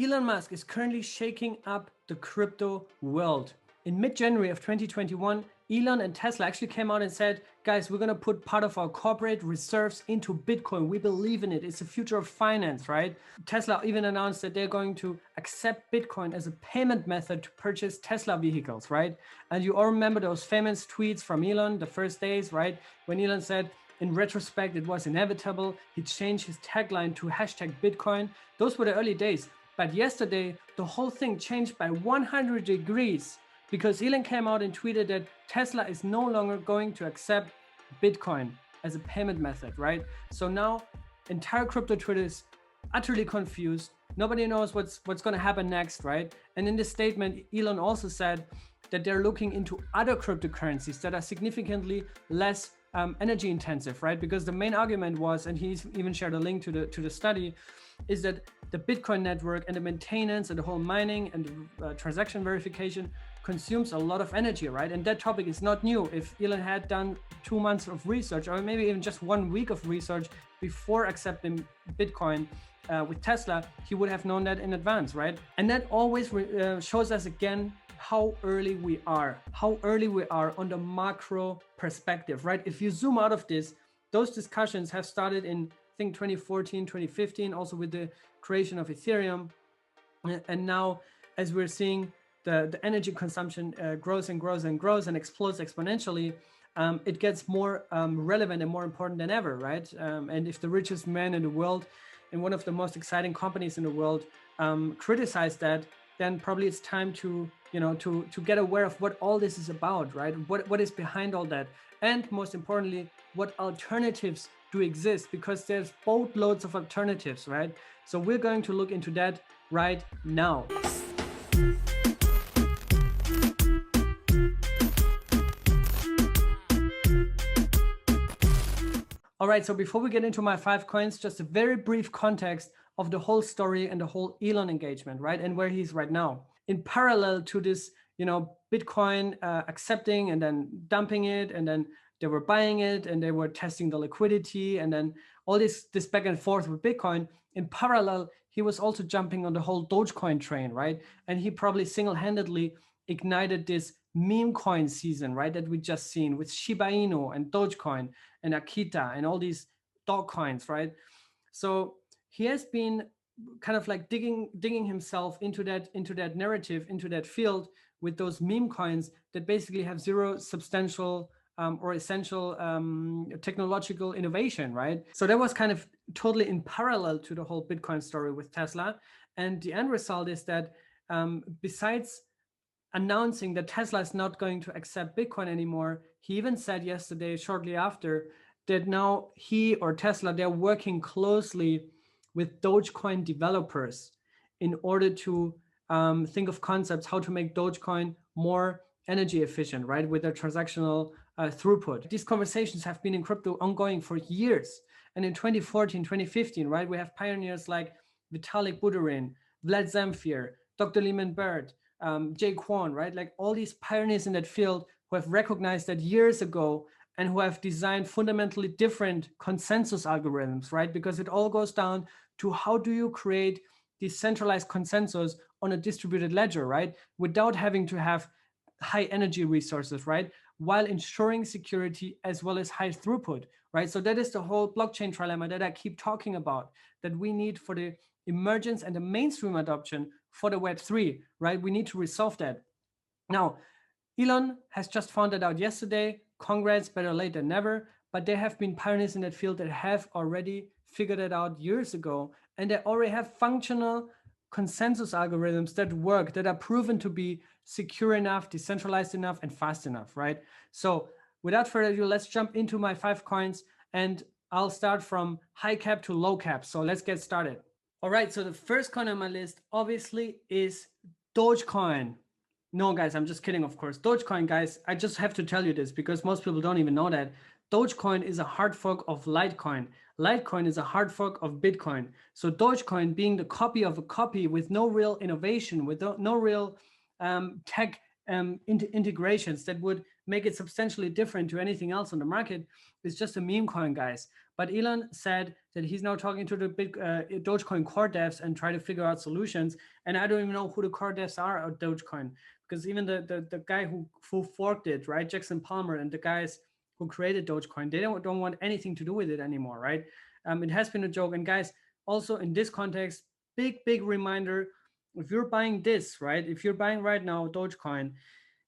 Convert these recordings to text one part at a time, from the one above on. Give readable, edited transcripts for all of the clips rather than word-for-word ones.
Elon Musk is currently shaking up the crypto world. In mid-January of 2021, Elon and Tesla actually came out and said, guys, we're going to put part of our corporate reserves into Bitcoin. We believe in it. It's the future of finance, right? Tesla even announced that they're going to accept Bitcoin as a payment method to purchase Tesla vehicles, right? And you all remember those famous tweets from Elon, the first days, right? When Elon said, in retrospect, it was inevitable. He changed his tagline to #Bitcoin. Those were the early days. But yesterday, the whole thing changed by 100 degrees because Elon came out and tweeted that Tesla is no longer going to accept Bitcoin as a payment method, right? So now entire crypto Twitter is utterly confused. Nobody knows what's going to happen next, right? And in this statement, Elon also said that they're looking into other cryptocurrencies that are significantly less energy intensive, right? Because the main argument was, and he's even shared a link to the study, is that the Bitcoin network and the maintenance and the whole mining and the transaction verification consumes a lot of energy, right? And that topic is not new. If Elon had done 2 months of research, or maybe even just 1 week of research before accepting Bitcoin with Tesla, he would have known that in advance, right? And that always shows us again how early we are on the macro perspective, right? If you zoom out of this, those discussions have started in, I think, 2014, 2015, also with the creation of Ethereum. And now, as we're seeing the energy consumption grows and grows and grows and explodes exponentially, it gets more relevant and more important than ever, right? And if the richest man in the world and one of the most exciting companies in the world criticize that, then probably it's time to get aware of what all this is about, right? What is behind all that, and most importantly, what alternatives do exist, because there's boatloads of alternatives, right? So we're going to look into that right now. All right, so before we get into my 5 coins, just a very brief context of the whole story and the whole Elon engagement, right? And where he's right now. In parallel to this, Bitcoin accepting and then dumping it, and then they were buying it and they were testing the liquidity, and then all this back and forth with Bitcoin. In parallel, he was also jumping on the whole Dogecoin train, right? And he probably single-handedly ignited this meme coin season, right? That we just seen with Shiba Inu and Dogecoin and Akita and all these dog coins, right? So he has been kind of like digging himself into that narrative, into that field with those meme coins that basically have zero substantial or essential technological innovation, right? So that was kind of totally in parallel to the whole Bitcoin story with Tesla. And the end result is that besides announcing that Tesla is not going to accept Bitcoin anymore, he even said yesterday, shortly after, that now he or Tesla, they're working closely with Dogecoin developers in order to think of concepts, how to make Dogecoin more energy efficient, right? With their transactional throughput. These conversations have been in crypto ongoing for years. And in 2014, 2015, right, we have pioneers like Vitalik Buterin, Vlad Zamfir, Dr. Lehman Bird, Jay Kwon, right? Like all these pioneers in that field who have recognized that years ago and who have designed fundamentally different consensus algorithms, right? Because it all goes down to how do you create decentralized consensus on a distributed ledger, right? Without having to have high energy resources, right? While ensuring security as well as high throughput, right? So that is the whole blockchain trilemma that I keep talking about, that we need for the emergence and the mainstream adoption for the Web3, right? We need to resolve that. Now, Elon has just found that out yesterday. Congrats, better late than never. But there have been pioneers in that field that have already figured it out years ago. And they already have functional consensus algorithms that work, that are proven to be secure enough, decentralized enough, and fast enough, right? So without further ado, let's jump into my 5 coins. And I'll start from high cap to low cap. So let's get started. All right, so the first coin on my list obviously is Dogecoin. No, guys, I'm just kidding, of course. Dogecoin, guys, I just have to tell you this because most people don't even know that. Dogecoin is a hard fork of Litecoin. Litecoin is a hard fork of Bitcoin. So Dogecoin being the copy of a copy with no real innovation, with no real tech integrations that would make it substantially different to anything else on the market is just a meme coin, guys. But Elon said that he's now talking to the big Dogecoin core devs and try to figure out solutions. And I don't even know who the core devs are at Dogecoin, because even the guy who forked it, right, Jackson Palmer, and the guys who created Dogecoin, they don't want anything to do with it anymore, right? It has been a joke. And guys, also in this context, big reminder: if you're buying this, right, if you're buying right now Dogecoin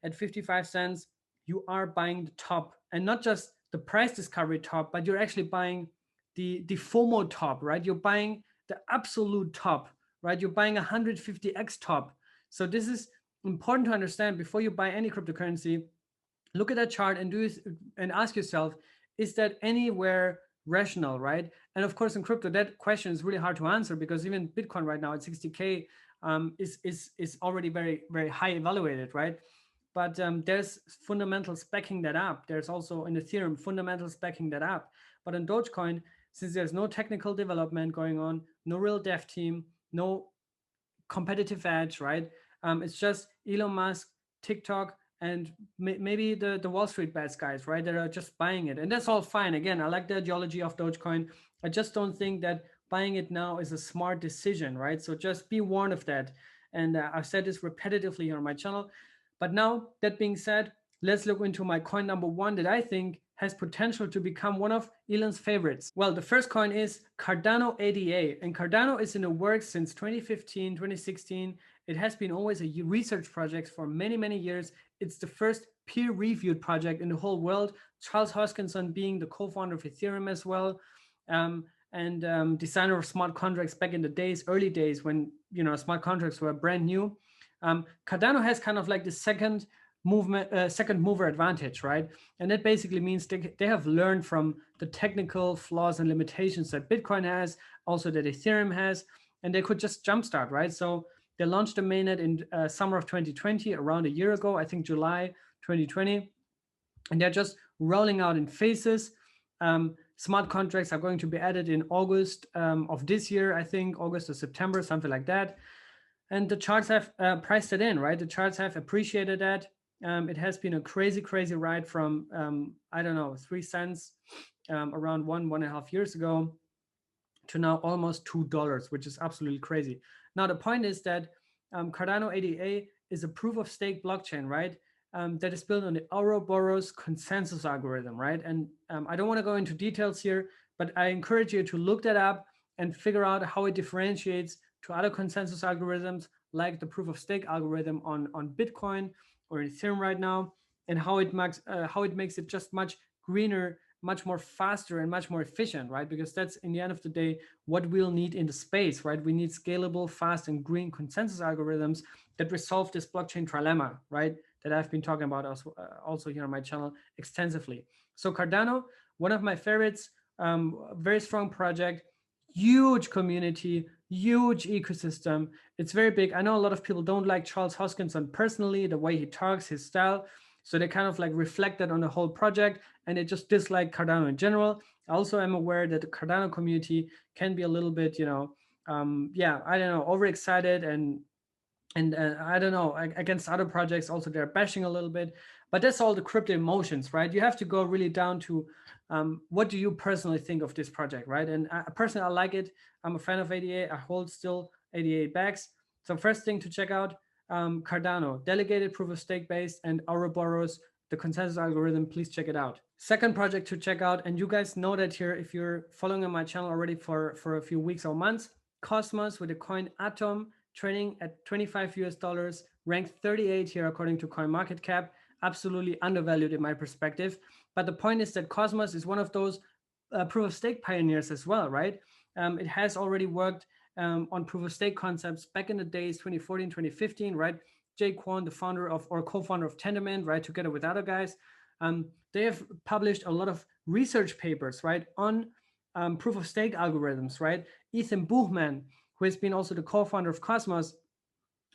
at 55 cents, you are buying the top, and not just the price discovery top, but you're actually buying the FOMO top, right? You're buying the absolute top, right? You're buying 150x top. So this is important to understand before you buy any cryptocurrency. Look at that chart and ask yourself, is that anywhere rational, right? And of course, in crypto, that question is really hard to answer, because even Bitcoin right now at 60K is already very high evaluated, right? But there's fundamentals backing that up. There's also in Ethereum fundamentals backing that up. But on Dogecoin, since there's no technical development going on, no real dev team, no competitive edge, right? It's just Elon Musk, TikTok, and maybe the Wall Street bets guys, right? That are just buying it. And that's all fine. Again, I like the ideology of Dogecoin. I just don't think that buying it now is a smart decision, right? So just be warned of that. And I've said this repetitively here on my channel. But now, that being said, let's look into my coin number one that I think has potential to become one of Elon's favorites. Well, the first coin is Cardano ADA, and Cardano is in the works since 2015, 2016. It has been always a research project for many years. It's the first peer-reviewed project in the whole world. Charles Hoskinson being the co-founder of Ethereum as well, and designer of smart contracts back in the early days when smart contracts were brand new. Cardano has kind of like the second mover advantage, right? And that basically means they have learned from the technical flaws and limitations that Bitcoin has, also that Ethereum has, and they could just jumpstart, right? So they launched the mainnet in summer of 2020, around a year ago, I think July 2020, and they're just rolling out in phases. Smart contracts are going to be added in August of this year, I think August or September, something like that. And the charts have priced it in, right? The charts have appreciated that. It has been a crazy ride from, I don't know, 3 cents around 1.5 years ago to now almost $2, which is absolutely crazy. Now, the point is that Cardano ADA is a proof of stake blockchain, right? That is built on the Ouroboros consensus algorithm, right? And I don't want to go into details here, but I encourage you to look that up and figure out how it differentiates to other consensus algorithms like the proof of stake algorithm on Bitcoin or Ethereum right now, and how it makes it just much greener, much more faster, and much more efficient, right? Because that's in the end of the day what we'll need in the space, right? We need scalable, fast, and green consensus algorithms that resolve this blockchain trilemma, right? That I've been talking about also here on my channel extensively. So Cardano, one of my favorites, very strong project, huge community, huge ecosystem. It's very big. I know a lot of people don't like Charles Hoskinson personally, the way he talks, his style. So they kind of like reflect that on the whole project, and they just dislike Cardano in general. I also am aware that the Cardano community can be a little bit, I don't know, overexcited and I don't know, against other projects. Also, they're bashing a little bit, but that's all the crypto emotions, right? You have to go really down to what do you personally think of this project, right? And personally, I like it. I'm a fan of ADA. I hold still ADA bags. So first thing to check out, Cardano, delegated proof of stake based, and Ouroboros, the consensus algorithm. Please check it out. Second project to check out, and you guys know that here if you're following on my channel already for a few weeks or months, Cosmos with the coin Atom, trading at $25 US, ranked 38 here according to CoinMarketCap. Absolutely undervalued in my perspective. But the point is that Cosmos is one of those proof of stake pioneers as well, right? It has already worked on proof of stake concepts back in the days 2014, 2015, right? Jay Kwon, the founder of or co-founder of Tendermint, right, together with other guys, they have published a lot of research papers, right, on proof of stake algorithms, right? Ethan Buchman, who has been also the co-founder of Cosmos,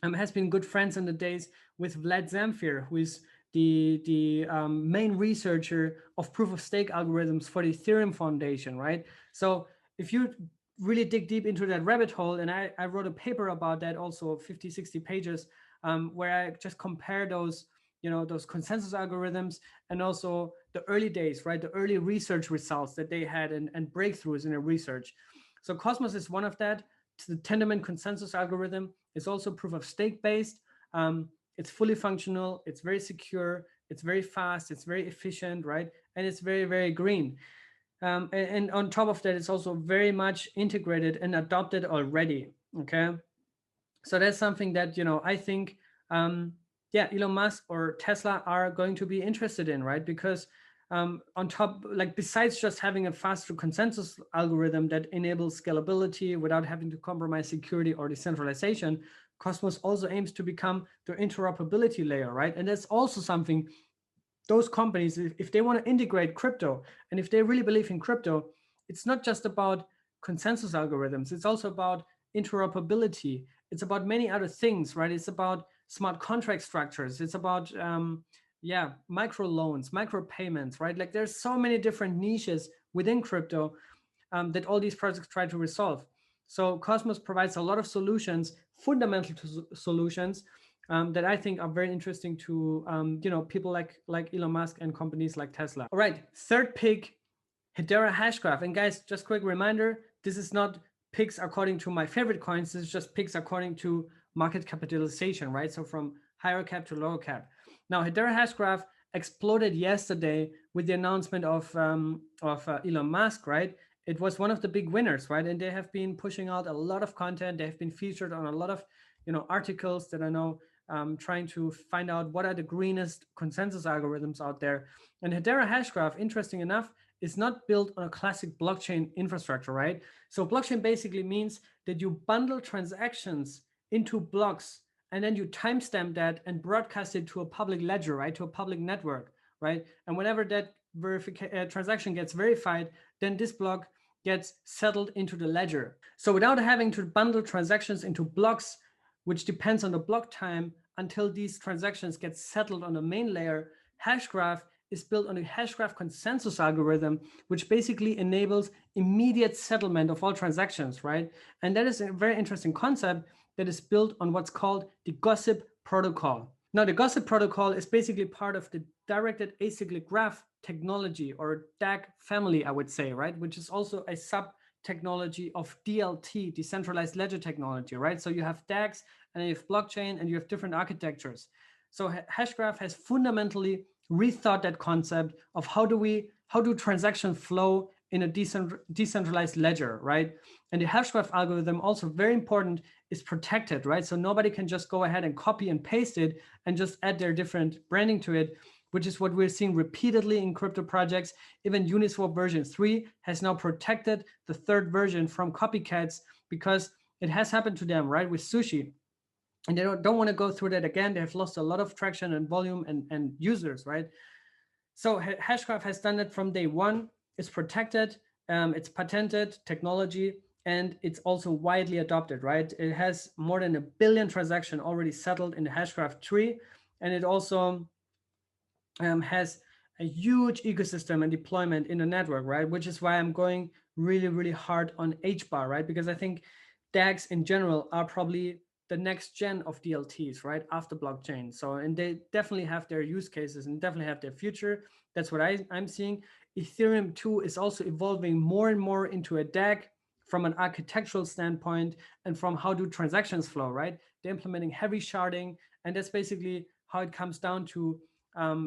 has been good friends in the days with Vlad Zamfir, who is the main researcher of proof of stake algorithms for the Ethereum Foundation, right? So if you really dig deep into that rabbit hole, and I wrote a paper about that also, 50, 60 pages, where I just compare those those consensus algorithms, and also the early days, right? The early research results that they had, and breakthroughs in their research. So Cosmos is one of that. The Tendermint consensus algorithm is also proof of stake based. It's fully functional, it's very secure, it's very fast, it's very efficient, right? And it's very, very green. And on top of that, it's also very much integrated and adopted already. Okay. So that's something that, I think, Elon Musk or Tesla are going to be interested in, right? Because on top, like besides just having a faster consensus algorithm that enables scalability without having to compromise security or decentralization, Cosmos also aims to become the interoperability layer, right? And that's also something those companies, if they want to integrate crypto, and if they really believe in crypto, it's not just about consensus algorithms, it's also about interoperability. It's about many other things, right? It's about smart contract structures. It's about micro loans, micro payments, right? Like there's so many different niches within crypto that all these projects try to resolve. So Cosmos provides a lot of solutions, fundamental solutions that I think are very interesting to people like Elon Musk and companies like Tesla. All right, third pick, Hedera Hashgraph. And guys, just quick reminder, this is not picks according to my favorite coins. This is just picks according to market capitalization, right? So from higher cap to lower cap. Now, Hedera Hashgraph exploded yesterday with the announcement of Elon Musk, right? It was one of the big winners, right? And they have been pushing out a lot of content. They have been featured on a lot of articles that I know trying to find out what are the greenest consensus algorithms out there. And Hedera Hashgraph, interesting enough, is not built on a classic blockchain infrastructure, right? So blockchain basically means that you bundle transactions into blocks, and then you timestamp that and broadcast it to a public ledger, right? To a public network, right? And whenever that transaction gets verified, then this block gets settled into the ledger. So without having to bundle transactions into blocks, which depends on the block time until these transactions get settled on the main layer, Hashgraph is built on a Hashgraph consensus algorithm, which basically enables immediate settlement of all transactions, right? And that is a very interesting concept that is built on what's called the Gossip Protocol. Now, the Gossip Protocol is basically part of the directed acyclic graph technology, or DAG family, I would say, right? Which is also a sub-technology of DLT, decentralized ledger technology, right? So you have DAGs, and you have blockchain, and you have different architectures. So Hashgraph has fundamentally rethought that concept of how do transactions flow in a decentralized ledger, right? And the Hashgraph algorithm, also very important, is protected, right? So nobody can just go ahead and copy and paste it and just add their different branding to it, which is what we're seeing repeatedly in crypto projects. Even Uniswap version 3 has now protected the third version from copycats, because it has happened to them, right? With Sushi. And they don't want to go through that again. They have lost a lot of traction and volume and users, right? So Hashgraph has done it from day one. It's protected, it's patented technology, and it's also widely adopted, right? It has more than 1 billion transactions already settled in the Hashgraph tree, and it also has a huge ecosystem and deployment in the network, right? Which is why I'm going really, really hard on HBAR, right? Because I think DAGs in general are probably the next gen of DLTs, right? After blockchain. So, and they definitely have their use cases and definitely have their future. That's what I'm seeing. Ethereum 2 is also evolving more and more into a DAG from an architectural standpoint and from how do transactions flow, right? They're implementing heavy sharding, and that's basically how it comes down to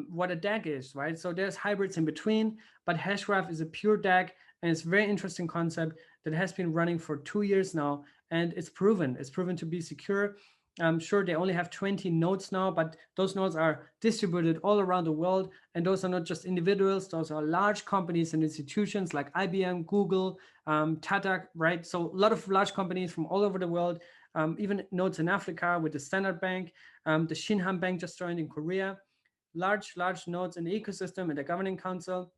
what a DAG is, right? So there's hybrids in between, but Hashgraph is a pure DAG, and it's a very interesting concept that has been running for 2 years now, and it's proven to be secure. I'm sure they only have 20 nodes now, but those nodes are distributed all around the world, and those are not just individuals, those are large companies and institutions like IBM, Google, Tata, right? So a lot of large companies from all over the world, even nodes in Africa with the Standard Bank, the Shinhan Bank just joined in Korea. Large nodes in the ecosystem and the governing council.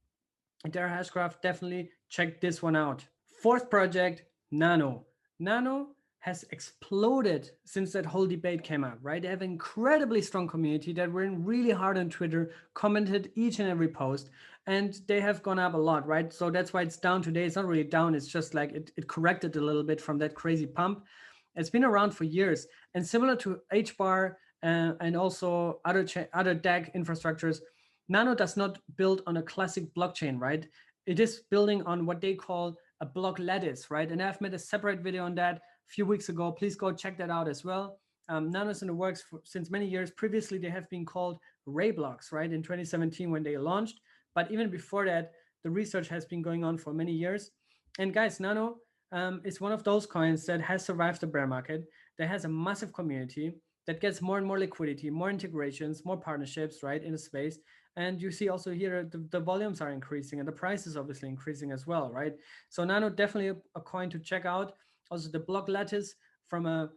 Hedera Hashgraph, definitely check this one out. Fourth project, Nano. Nano has exploded since that whole debate came out, right? They have an incredibly strong community that went really hard on Twitter, commented each and every post, and they have gone up a lot, right? So that's why it's down today. It's not really down. It's just like it corrected a little bit from that crazy pump. It's been around for years, and similar to HBAR and also other DAG infrastructures, Nano does not build on a classic blockchain, right? It is building on what they call a block lattice, right? And I've made a separate video on that a few weeks ago. Please go check that out as well. Nano is in the works since many years. Previously, they have been called Ray blocks, right? In 2017 when they launched. But even before that, the research has been going on for many years. And guys, Nano is one of those coins that has survived the bear market, that has a massive community, that gets more and more liquidity, more integrations, more partnerships, right, in the space. And you see also here the volumes are increasing and the price is obviously increasing as well, right? So Nano definitely a coin to check out. Also the block lattice from a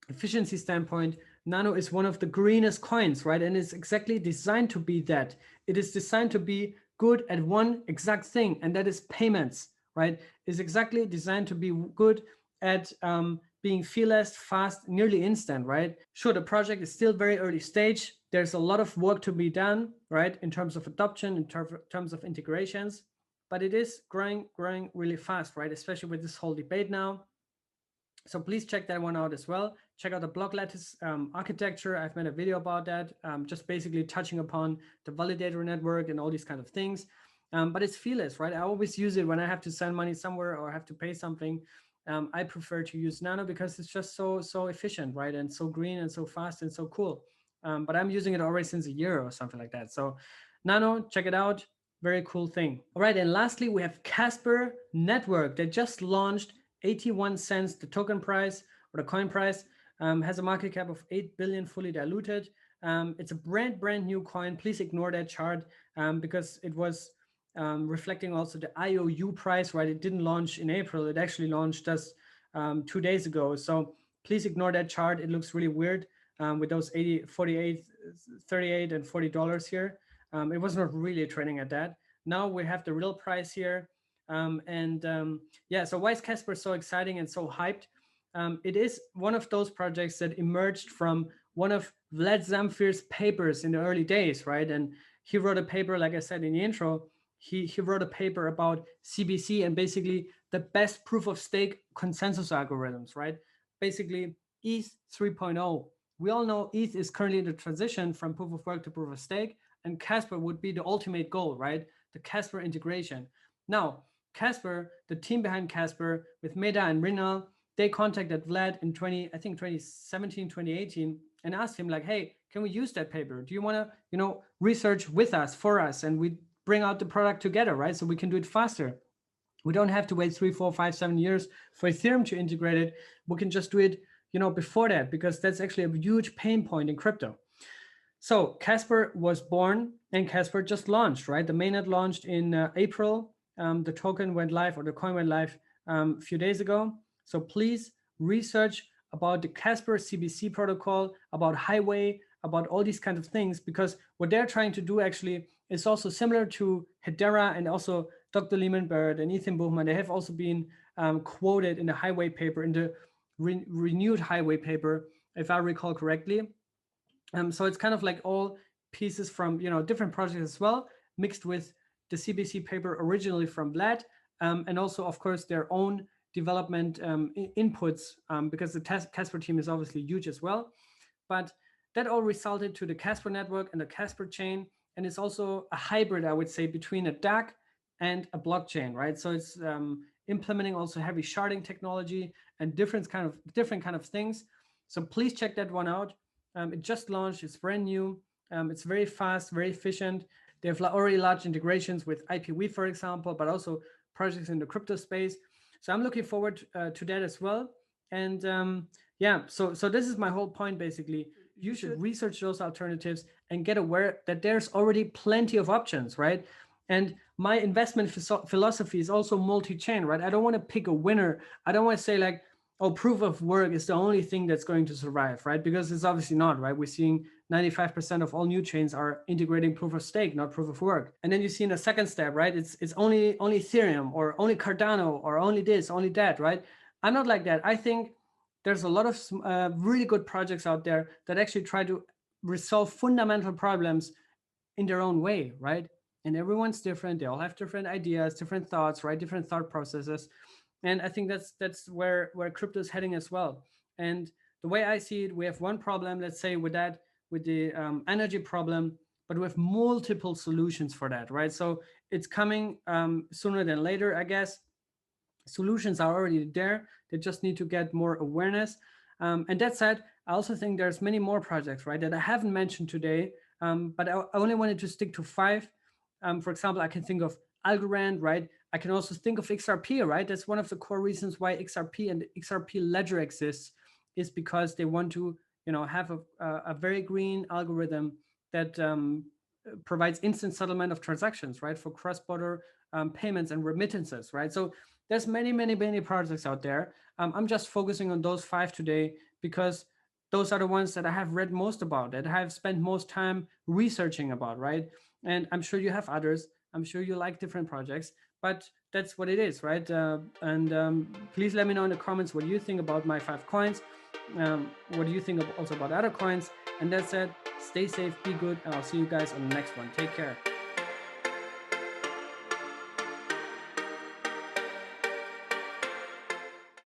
efficiency standpoint, Nano is one of the greenest coins, right? And it's exactly designed to be that. It is designed to be good at one exact thing, and that is payments, right? It's exactly designed to be good at being feeless, fast, nearly instant, right? Sure, the project is still very early stage. There's a lot of work to be done, right? In terms of adoption, in terms of integrations, but it is growing really fast, right? Especially with this whole debate now. So please check that one out as well. Check out the block lattice architecture. I've made a video about that, just basically touching upon the validator network and all these kind of things. But it's feeless, right? I always use it when I have to send money somewhere or have to pay something. I prefer to use Nano because it's just so efficient, right? And so green and so fast and so cool. But I'm using it already since a year or something like that. So Nano, check it out. Very cool thing. All right, and lastly, we have Casper Network that just launched 81 cents, the token price or the coin price, has a market cap of 8 billion fully diluted. It's a brand new coin. Please ignore that chart because it was reflecting also the IOU price, right? It didn't launch in April. It actually launched just 2 days ago. So please ignore that chart. It looks really weird with those 80, 48, 38 and $40 here. It was not really trading at that. Now we have the real price here. Yeah, so why is Casper so exciting and so hyped? It is one of those projects that emerged from one of Vlad Zamfir's papers in the early days, right? And he wrote a paper, like I said in the intro, he wrote a paper about CBC and basically the best proof of stake consensus algorithms, right? Basically ETH 3.0. We all know ETH is currently in the transition from proof of work to proof of stake, and Casper would be the ultimate goal, right? The Casper integration. Now, Casper, the team behind Casper with Meta and Rinal, they contacted Vlad in 2017, 2018, and asked him like, hey, can we use that paper? Do you want to, research with us, for us, and we bring out the product together, right? So we can do it faster. We don't have to wait 3, 4, 5, 7 years for Ethereum to integrate it. We can just do it, before that, because that's actually a huge pain point in crypto. So Casper was born and Casper just launched, right? The mainnet launched in April. The token went live, or the coin went live a few days ago. So please research about the Casper CBC protocol, about Highway, about all these kinds of things, because what they're trying to do actually is also similar to Hedera and also Dr. Lehman Barrett and Ethan Buchman. They have also been quoted in the Highway paper, in the renewed Highway paper, if I recall correctly. So it's kind of like all pieces from different projects as well, mixed with the CBC paper originally from Vlad, and also of course their own development inputs, because the Casper team is obviously huge as well. But that all resulted to the Casper network and the Casper chain, and it's also a hybrid, I would say, between a DAG and a blockchain, right? So it's implementing also heavy sharding technology and different kind of things. So please check that one out. It just launched. It's brand new. It's very fast, very efficient. They have already large integrations with IPv, for example, but also projects in the crypto space. So I'm looking forward to that as well. And yeah, so this is my whole point, basically. You should research those alternatives and get aware that there's already plenty of options, right? And my investment philosophy is also multi-chain, right? I don't want to pick a winner. I don't want to say like, oh, proof of work is the only thing that's going to survive, right? Because it's obviously not, right? We're seeing 95% of all new chains are integrating proof of stake, not proof of work. And then you see in a second step, right? It's only Ethereum or only Cardano or only this, only that, right? I'm not like that. I think there's a lot of really good projects out there that actually try to resolve fundamental problems in their own way, right? And everyone's different. They all have different ideas, different thoughts, right? Different thought processes. And I think that's where crypto is heading as well. And the way I see it, we have one problem, let's say with the energy problem, but we have multiple solutions for that, right? So it's coming sooner than later, I guess. Solutions are already there. They just need to get more awareness. And that said, I also think there's many more projects, right, that I haven't mentioned today, but I only wanted to stick to 5. For example, I can think of Algorand, right? I can also think of XRP, right? That's one of the core reasons why XRP and XRP Ledger exists, is because they want to, have a very green algorithm that provides instant settlement of transactions, right, for cross-border payments and remittances, right? So there's many projects out there. I'm just focusing on those 5 today because those are the ones that I have read most about, that I have spent most time researching about, right? And I'm sure you have others. I'm sure you like different projects, but that's what it is, right? Please let me know in the comments what you think about my 5 coins. What do you think also about other coins? And that said, stay safe, be good, and I'll see you guys on the next one. Take care.